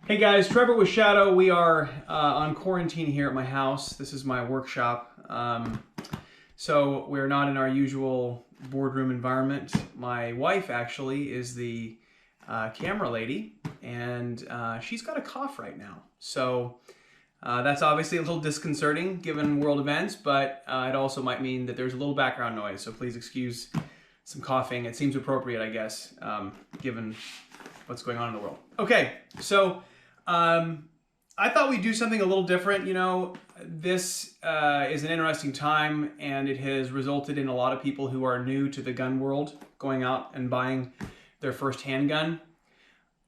Hey guys, Trevor with Shadow. We are on quarantine here at my house. This is my workshop. So we're not in our usual boardroom environment. My wife actually is the camera lady, and she's got a cough right now. So that's obviously a little disconcerting given world events, but it also might mean that there's a little background noise. So please excuse some coughing. It seems appropriate, I guess, given what's going on in the world. Okay, so I thought we'd do something a little different. You know, this is an interesting time, and it has resulted in a lot of people who are new to the gun world going out and buying their first handgun.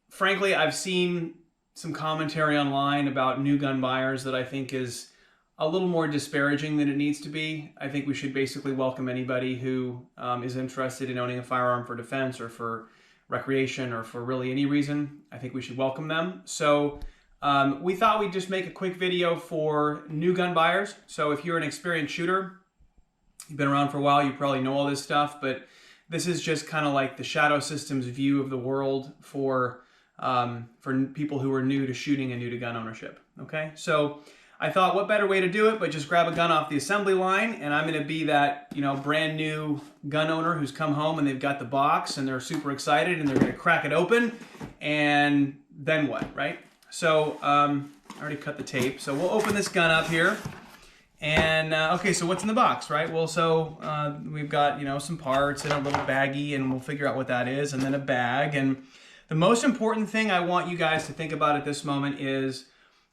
Frankly, I've seen some commentary online about new gun buyers that I think is a little more disparaging than it needs to be. I think we should basically welcome anybody who is interested in owning a firearm for defense or for recreation or for really any reason. I think we should welcome them. So we thought we'd just make a quick video for new gun buyers. So if you're an experienced shooter, you've been around for a while, you probably know all this stuff, but this is just kind of like the Shadow Systems view of the world for people who are new to shooting and new to gun ownership. Okay, so I thought, what better way to do it but just grab a gun off the assembly line, and I'm going to be that, you know, brand new gun owner who's come home and they've got the box and they're super excited and they're going to crack it open, and then what, right? So I already cut the tape, so we'll open this gun up here, and okay, so what's in the box, right? Well, so we've got, you know, some parts and a little baggie, and we'll figure out what that is, and then a bag. And the most important thing I want you guys to think about at this moment is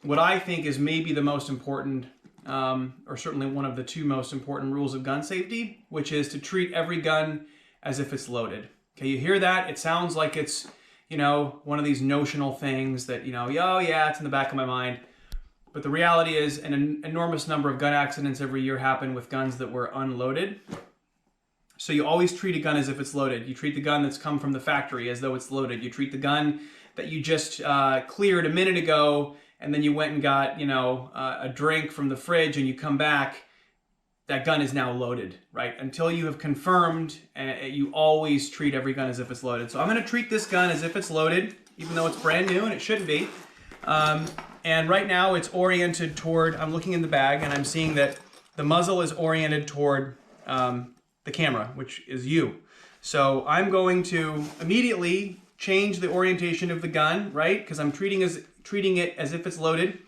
what I think is maybe the most important, or certainly one of the two most important rules of gun safety, which is to treat every gun as if it's loaded. Okay, you hear that? It sounds like it's, you know, one of these notional things that, you know, oh yeah, it's in the back of my mind. But the reality is an enormous number of gun accidents every year happen with guns that were unloaded. So you always treat a gun as if it's loaded. You treat the gun that's come from the factory as though it's loaded. You treat the gun that you just cleared a minute ago, and then you went and got, you know, a drink from the fridge, and you come back, that gun is now loaded, right? Until you have confirmed, you always treat every gun as if it's loaded. So I'm going to treat this gun as if it's loaded, even though it's brand new and it shouldn't be. And right now it's oriented toward, I'm looking in the bag and I'm seeing that the muzzle is oriented toward the camera, which is you. So I'm going to immediately change the orientation of the gun, right? Because I'm treating it as if it's loaded.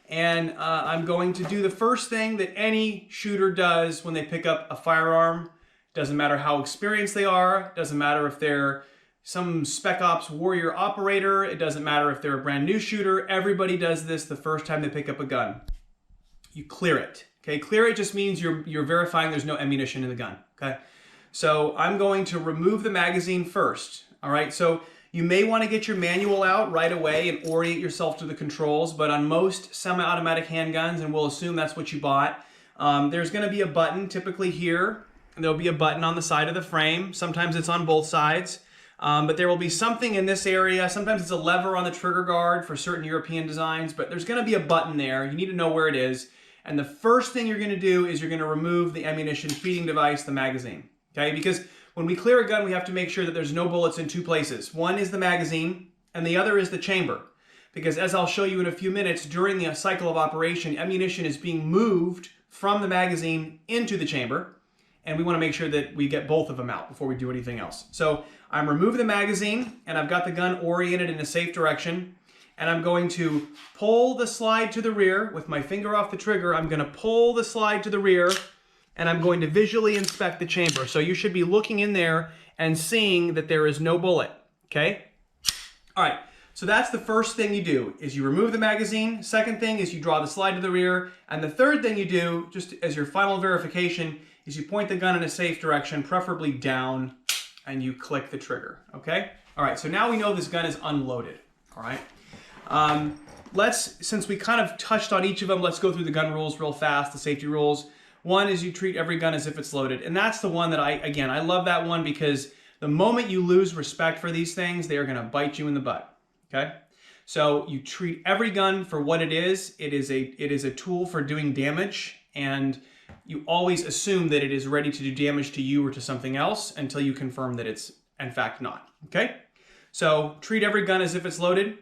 And I'm going to do the first thing that any shooter does when they pick up a firearm. Doesn't matter how experienced they are. Doesn't matter if they're some Spec Ops warrior operator. It doesn't matter if they're a brand new shooter. Everybody does this the first time they pick up a gun. You clear it. Okay, clear it just means you're verifying there's no ammunition in the gun. Okay, so I'm going to remove the magazine first. All right, so you may want to get your manual out right away and orient yourself to the controls, but on most semi-automatic handguns, and we'll assume that's what you bought, there's going to be a button typically here, and there'll be a button on the side of the frame. Sometimes it's on both sides, but there will be something in this area. Sometimes it's a lever on the trigger guard for certain European designs, but there's going to be a button there. You need to know where it is, and the first thing you're going to do is you're going to remove the ammunition feeding device, the magazine, okay? Because when we clear a gun, we have to make sure that there's no bullets in two places. One is the magazine, and the other is the chamber. Because as I'll show you in a few minutes, during the cycle of operation, ammunition is being moved from the magazine into the chamber, and we want to make sure that we get both of them out before we do anything else. So I'm removing the magazine, and I've got the gun oriented in a safe direction, and I'm going to pull the slide to the rear. With my finger off the trigger, I'm going to pull the slide to the rear, and I'm going to visually inspect the chamber. So you should be looking in there and seeing that there is no bullet, okay? All right, so that's the first thing you do, is you remove the magazine. Second thing is you draw the slide to the rear. And the third thing you do, just as your final verification, is you point the gun in a safe direction, preferably down, and you click the trigger, okay? All right, so now we know this gun is unloaded, all right? Since we kind of touched on each of them, let's go through the gun rules real fast, the safety rules. One is you treat every gun as if it's loaded. And that's the one that I love that one, because the moment you lose respect for these things, they are going to bite you in the butt. Okay? So you treat every gun for what it is. It is a tool for doing damage, and you always assume that it is ready to do damage to you or to something else until you confirm that it's in fact not. Okay? So treat every gun as if it's loaded.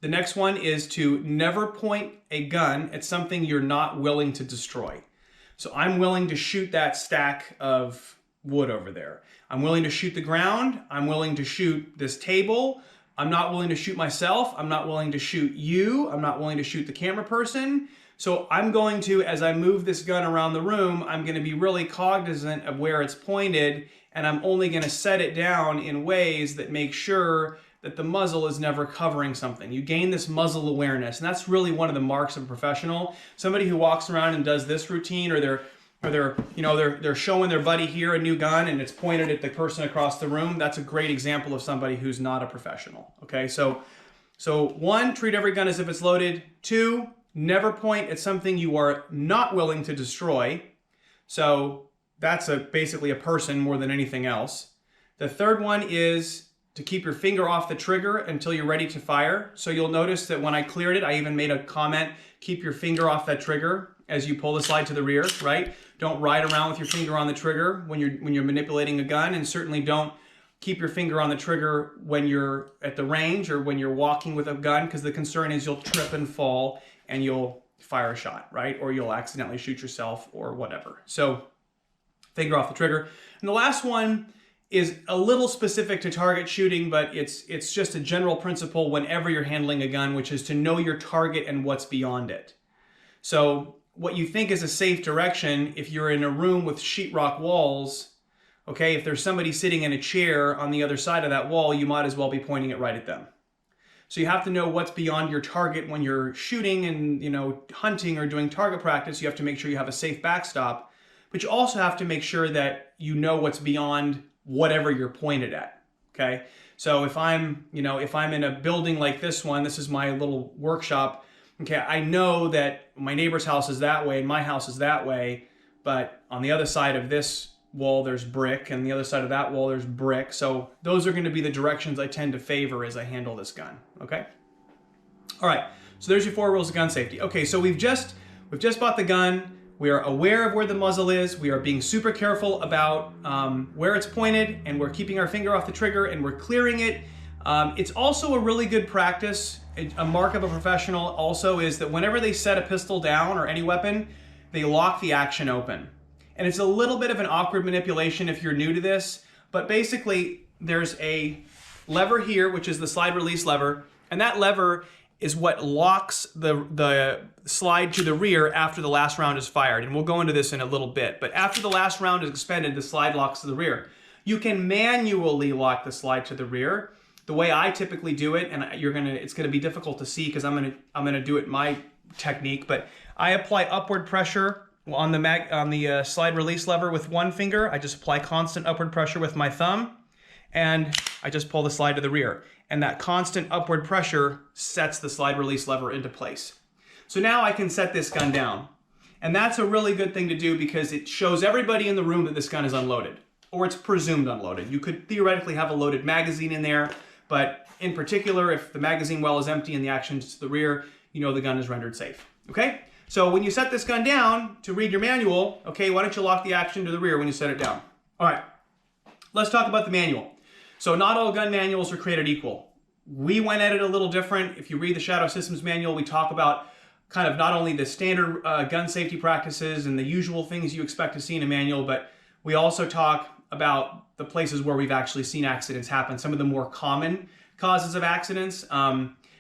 The next one is to never point a gun at something you're not willing to destroy. So I'm willing to shoot that stack of wood over there. I'm willing to shoot the ground. I'm willing to shoot this table. I'm not willing to shoot myself. I'm not willing to shoot you. I'm not willing to shoot the camera person. So I'm going to, as I move this gun around the room, I'm going to be really cognizant of where it's pointed, and I'm only going to set it down in ways that make sure that the muzzle is never covering something. You gain this muzzle awareness, and that's really one of the marks of a professional. Somebody who walks around and does this routine, or they're showing their buddy here a new gun and it's pointed at the person across the room. That's a great example of somebody who's not a professional. Okay, so 1, treat every gun as if it's loaded. 2, never point at something you are not willing to destroy. So that's basically a person more than anything else. The third one is to keep your finger off the trigger until you're ready to fire. So you'll notice that when I cleared it, I even made a comment, keep your finger off that trigger as you pull the slide to the rear, right? Don't ride around with your finger on the trigger when you're manipulating a gun, and certainly don't keep your finger on the trigger when you're at the range or when you're walking with a gun, because the concern is you'll trip and fall and you'll fire a shot, right? Or you'll accidentally shoot yourself or whatever. So finger off the trigger. And the last one is a little specific to target shooting, but it's just a general principle whenever you're handling a gun, which is to know your target and what's beyond it. So what you think is a safe direction, if you're in a room with sheetrock walls, okay, if there's somebody sitting in a chair on the other side of that wall, you might as well be pointing it right at them. So you have to know what's beyond your target when you're shooting and, hunting or doing target practice. You have to make sure you have a safe backstop, but you also have to make sure that you know what's beyond whatever you're pointed at, okay? So if I'm in a building like this one, this is my little workshop, okay, I know that my neighbor's house is that way and my house is that way, but on the other side of this wall there's brick, and the other side of that wall there's brick. So those are going to be the directions I tend to favor as I handle this gun, okay? All right, so there's your 4 rules of gun safety. Okay, so we've just bought the gun. We are aware of where the muzzle is. We are being super careful about where it's pointed, and we're keeping our finger off the trigger, and we're clearing it. It's also a really good practice. A mark of a professional also is that whenever they set a pistol down or any weapon, they lock the action open. And it's a little bit of an awkward manipulation if you're new to this, but basically there's a lever here, which is the slide release lever, and that lever is what locks the slide to the rear after the last round is fired. And we'll go into this in a little bit, but after the last round is expended, the slide locks to the rear. You can manually lock the slide to the rear. The way I typically do it, and it's gonna be difficult to see because I'm gonna do it my technique, but I apply upward pressure on the slide release lever with one finger. I just apply constant upward pressure with my thumb, and I just pull the slide to the rear. And that constant upward pressure sets the slide release lever into place. So now I can set this gun down. And that's a really good thing to do because it shows everybody in the room that this gun is unloaded, or it's presumed unloaded. You could theoretically have a loaded magazine in there, but in particular, if the magazine well is empty and the action is to the rear, you know the gun is rendered safe, okay? So when you set this gun down to read your manual, okay, why don't you lock the action to the rear when you set it down? All right, let's talk about the manual. So not all gun manuals are created equal. We went at it a little different. If you read the Shadow Systems manual, we talk about kind of not only the standard gun safety practices and the usual things you expect to see in a manual, but we also talk about the places where we've actually seen accidents happen, some of the more common causes of accidents.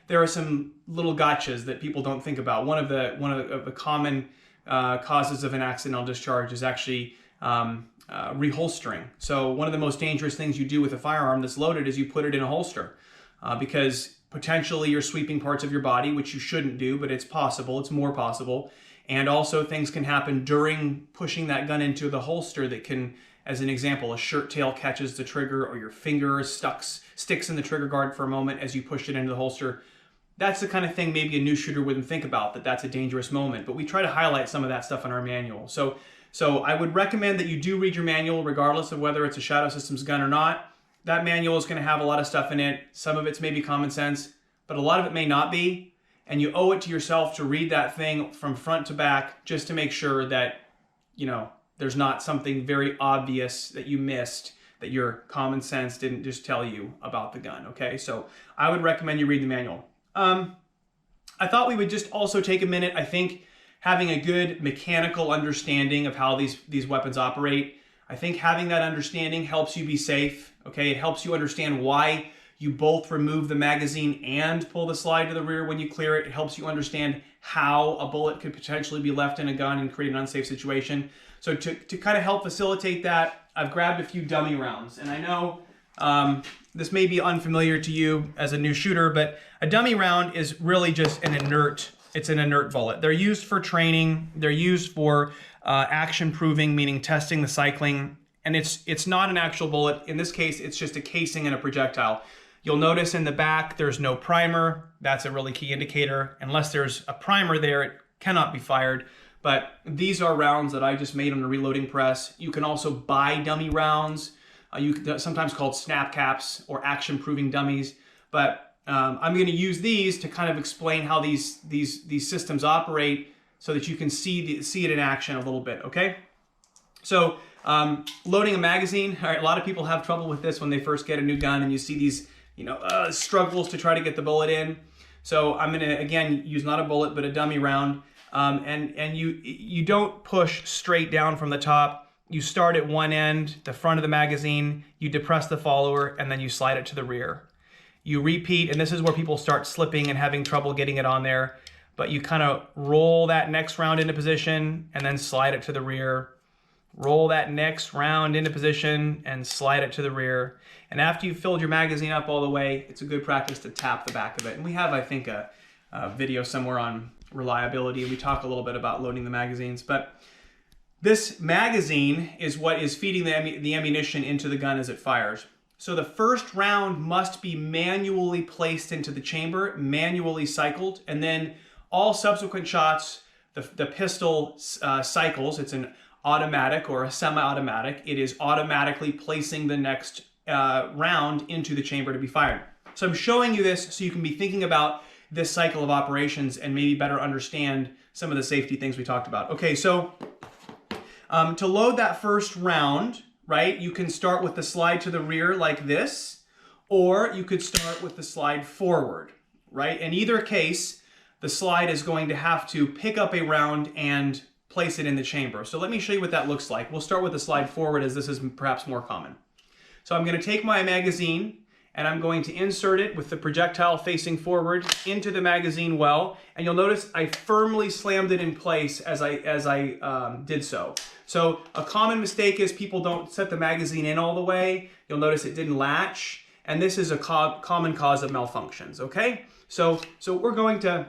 There are some little gotchas that people don't think about. One of the common causes of an accidental discharge is actually reholstering. So one of the most dangerous things you do with a firearm that's loaded is you put it in a holster because potentially you're sweeping parts of your body, which you shouldn't do, but it's possible, it's more possible. And also things can happen during pushing that gun into the holster that can, as an example, a shirt tail catches the trigger or your finger sticks in the trigger guard for a moment as you push it into the holster. That's the kind of thing maybe a new shooter wouldn't think about, that's a dangerous moment. But we try to highlight some of that stuff in our manual. So I would recommend that you do read your manual regardless of whether it's a Shadow Systems gun or not. That manual is going to have a lot of stuff in it. Some of it's maybe common sense, but a lot of it may not be. And you owe it to yourself to read that thing from front to back just to make sure that, there's not something very obvious that you missed that your common sense didn't just tell you about the gun, okay? So I would recommend you read the manual. I thought we would just also take a minute. I think having a good mechanical understanding of how these weapons operate, I think having that understanding helps you be safe, okay? It helps you understand why you both remove the magazine and pull the slide to the rear when you clear it. It helps you understand how a bullet could potentially be left in a gun and create an unsafe situation. So to kind of help facilitate that, I've grabbed a few dummy rounds. And I know this may be unfamiliar to you as a new shooter, but a dummy round is really just an inert bullet. They're used for training. They're used for action proving, meaning testing the cycling. And it's not an actual bullet. In this case, it's just a casing and a projectile. You'll notice in the back, there's no primer. That's a really key indicator. Unless there's a primer there, it cannot be fired. But these are rounds that I just made on a reloading press. You can also buy dummy rounds. Sometimes called snap caps or action proving dummies. But I'm going to use these to kind of explain how these systems operate so that you can see it in action a little bit, okay? So loading a magazine, all right, a lot of people have trouble with this when they first get a new gun and you see these struggles to try to get the bullet in. So I'm going to, again, use not a bullet, but a dummy round. And you don't push straight down from the top. You start at one end, the front of the magazine, you depress the follower, and then you slide it to the rear. You repeat, and this is where people start slipping and having trouble getting it on there, but you kind of roll that next round into position and then slide it to the rear. Roll that next round into position and slide it to the rear. And after you've filled your magazine up all the way, it's a good practice to tap the back of it. And we have, I think, a video somewhere on reliability, and we talk a little bit about loading the magazines. But this magazine is what is feeding the ammunition into the gun as it fires. So the first round must be manually placed into the chamber, manually cycled, and then all subsequent shots, the pistol cycles. It's an automatic or a semi-automatic. It is automatically placing the next round into the chamber to be fired. So I'm showing you this so you can be thinking about this cycle of operations and maybe better understand some of the safety things we talked about. Okay, so to load that first round, right, you can start with the slide to the rear like this, or you could start with the slide forward, right? In either case, the slide is going to have to pick up a round and place it in the chamber. So let me show you what that looks like. We'll start with the slide forward, as this is perhaps more common. So I'm going to take my magazine and I'm going to insert it with the projectile facing forward into the magazine well. And you'll notice I firmly slammed it in place as I did so. So a common mistake is people don't set the magazine in all the way. You'll notice it didn't latch. And this is a common cause of malfunctions, okay? So we're going to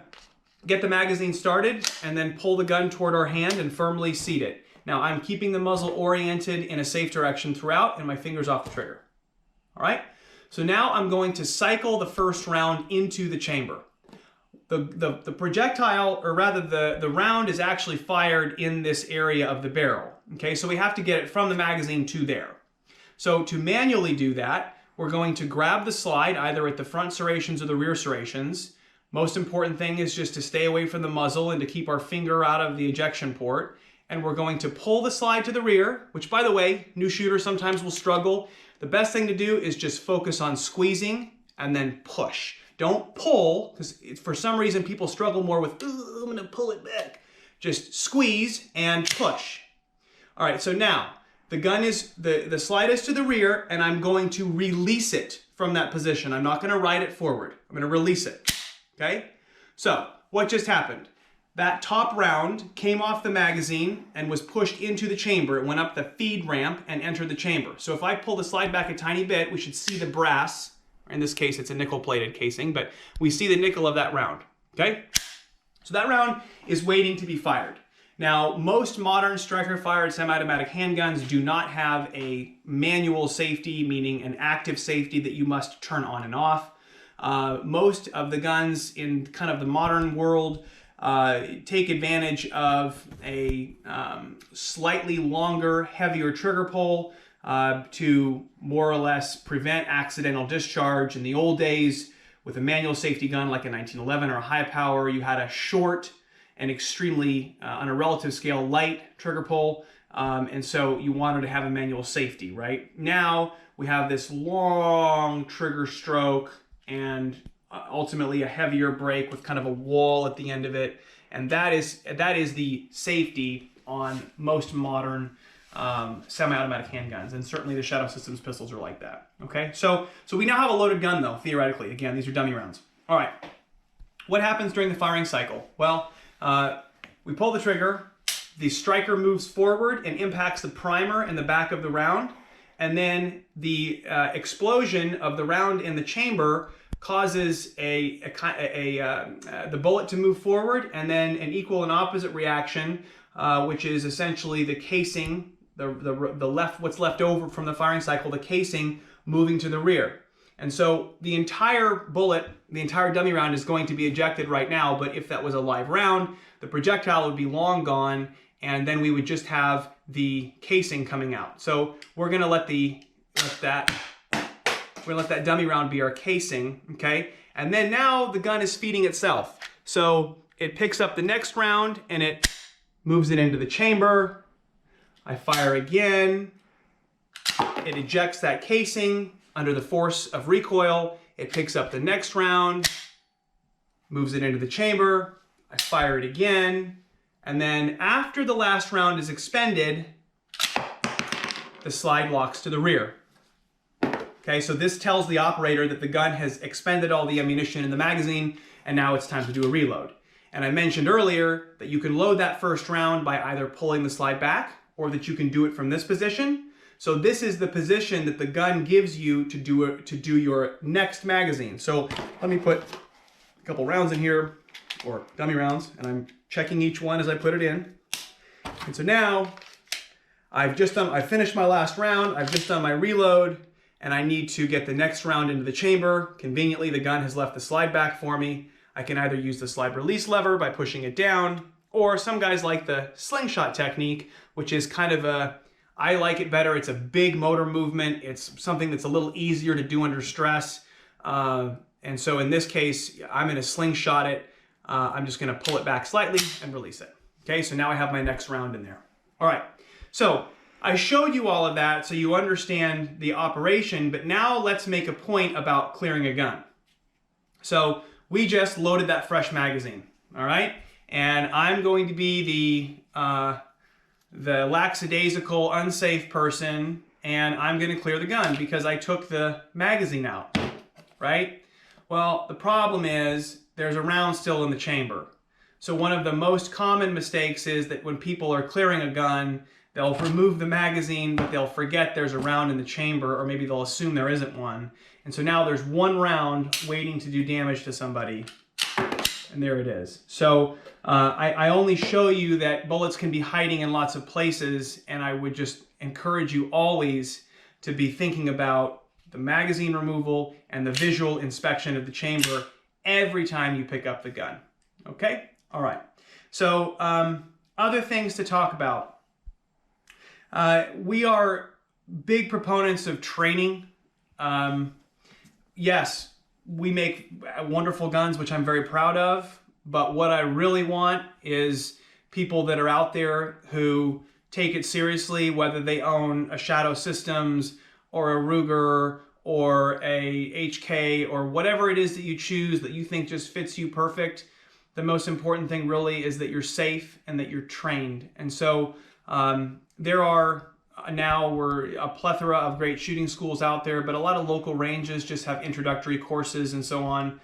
get the magazine started and then pull the gun toward our hand and firmly seat it. Now I'm keeping the muzzle oriented in a safe direction throughout and my fingers off the trigger. All right? So now I'm going to cycle the first round into the chamber. The projectile, or rather the round, is actually fired in this area of the barrel. Okay, so we have to get it from the magazine to there. So to manually do that, we're going to grab the slide either at the front serrations or the rear serrations. Most important thing is just to stay away from the muzzle and to keep our finger out of the ejection port. And we're going to pull the slide to the rear, which, by the way, new shooters sometimes will struggle. The best thing to do is just focus on squeezing and then push. Don't pull, because for some reason people struggle more with, I'm going to pull it back. Just squeeze and push. All right, so now the gun is, the slide is to the rear, and I'm going to release it from that position. I'm not going to ride it forward. I'm going to release it, okay? So what just happened? That top round came off the magazine and was pushed into the chamber. It went up the feed ramp and entered the chamber. So if I pull the slide back a tiny bit, we should see the brass. In this case, it's a nickel-plated casing, but we see the nickel of that round, okay? So that round is waiting to be fired. Now, most modern striker-fired semi-automatic handguns do not have a manual safety, meaning an active safety that you must turn on and off. Most of the guns in kind of the modern world take advantage of a slightly longer, heavier trigger pull to more or less prevent accidental discharge. In the old days, with a manual safety gun like a 1911 or a high power, you had a short and extremely, on a relative scale, light trigger pull, and so you wanted to have a manual safety, right? Now we have this long trigger stroke and ultimately a heavier break with kind of a wall at the end of it. And that is the safety on most modern semi-automatic handguns, and certainly the Shadow Systems pistols are like that. Okay, so we now have a loaded gun though, theoretically. Again, these are dummy rounds. All right, what happens during the firing cycle? Well, we pull the trigger, the striker moves forward and impacts the primer in the back of the round, and then the explosion of the round in the chamber causes the bullet to move forward, and then an equal and opposite reaction, which is essentially the casing, what's left over from the firing cycle, the casing moving to the rear. And so the entire bullet, the entire dummy round is going to be ejected right now, but if that was a live round, the projectile would be long gone, and then we would just have the casing coming out. So we're gonna let that dummy round be our casing, okay? And then now the gun is feeding itself. So it picks up the next round and it moves it into the chamber. I fire again. It ejects that casing under the force of recoil. It picks up the next round, moves it into the chamber. I fire it again. And then after the last round is expended, the slide locks to the rear. Okay, so this tells the operator that the gun has expended all the ammunition in the magazine, and now it's time to do a reload. And I mentioned earlier that you can load that first round by either pulling the slide back, or that you can do it from this position. So this is the position that the gun gives you to do your next magazine. So let me put a couple rounds in here, or dummy rounds, and I'm checking each one as I put it in. And so now I've finished my last round, I've just done my reload, and I need to get the next round into the chamber. Conveniently, the gun has left the slide back for me. I can either use the slide release lever by pushing it down, or some guys like the slingshot technique, which is kind of I like it better. It's a big motor movement. It's something that's a little easier to do under stress. And so in this case, I'm going to slingshot it. I'm just going to pull it back slightly and release it. Okay, so now I have my next round in there. All right, so I showed you all of that so you understand the operation, but now let's make a point about clearing a gun. So we just loaded that fresh magazine, all right? And I'm going to be the lackadaisical, unsafe person, and I'm going to clear the gun because I took the magazine out, right? Well, the problem is there's a round still in the chamber. So one of the most common mistakes is that when people are clearing a gun, they'll remove the magazine, but they'll forget there's a round in the chamber, or maybe they'll assume there isn't one. And so now there's one round waiting to do damage to somebody, and there it is. So I only show you that bullets can be hiding in lots of places, and I would just encourage you always to be thinking about the magazine removal and the visual inspection of the chamber every time you pick up the gun. Okay? All right. So other things to talk about. We are big proponents of training. Yes, we make wonderful guns, which I'm very proud of, but what I really want is people that are out there who take it seriously, whether they own a Shadow Systems or a Ruger or a HK or whatever it is that you choose that you think just fits you perfect. The most important thing really is that you're safe and that you're trained. And so there are we're a plethora of great shooting schools out there, but a lot of local ranges just have introductory courses and so on.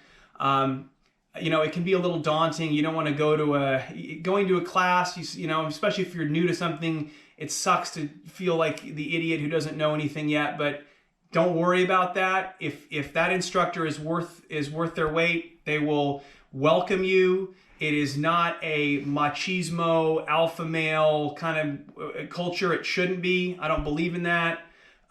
You know, it can be a little daunting. You don't want to going to a class, you know, especially if you're new to something, it sucks to feel like the idiot who doesn't know anything yet, but don't worry about that. If that instructor is worth their weight, they will welcome you. It is not a machismo, alpha male kind of culture. It shouldn't be. I don't believe in that.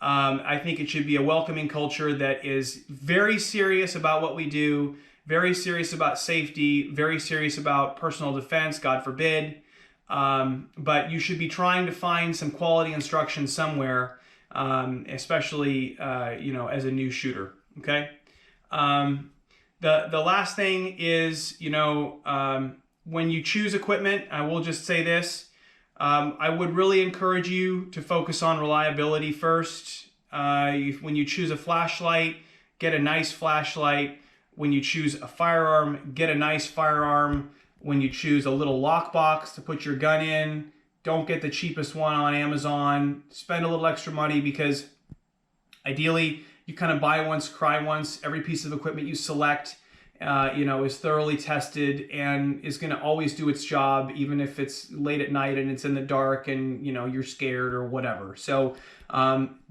I think it should be a welcoming culture that is very serious about what we do, very serious about safety, very serious about personal defense, God forbid. But you should be trying to find some quality instruction somewhere, especially you know, as a new shooter. Okay. The last thing is, you know, when you choose equipment, I will just say this, I would really encourage you to focus on reliability first. When you choose a flashlight, get a nice flashlight when you choose a firearm. Get a nice firearm when you choose a little lockbox to put your gun in. Don't get the cheapest one on Amazon. Spend a little extra money, because ideally you kind of buy once, cry once. Every piece of equipment you select is thoroughly tested and is going to always do its job, even if it's late at night and it's in the dark and you're scared or whatever. So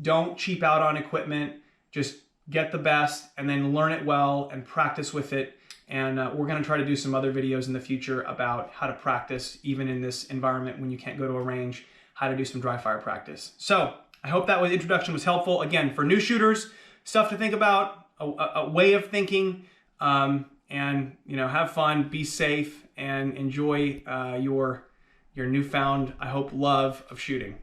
don't cheap out on equipment. Just get the best and then learn it well and practice with it. And we're going to try to do some other videos in the future about how to practice, even in this environment when you can't go to a range, how to do some dry fire practice. So I hope that introduction was helpful. Again, for new shooters, stuff to think about, a way of thinking, and have fun, be safe, and enjoy your newfound, I hope, love of shooting.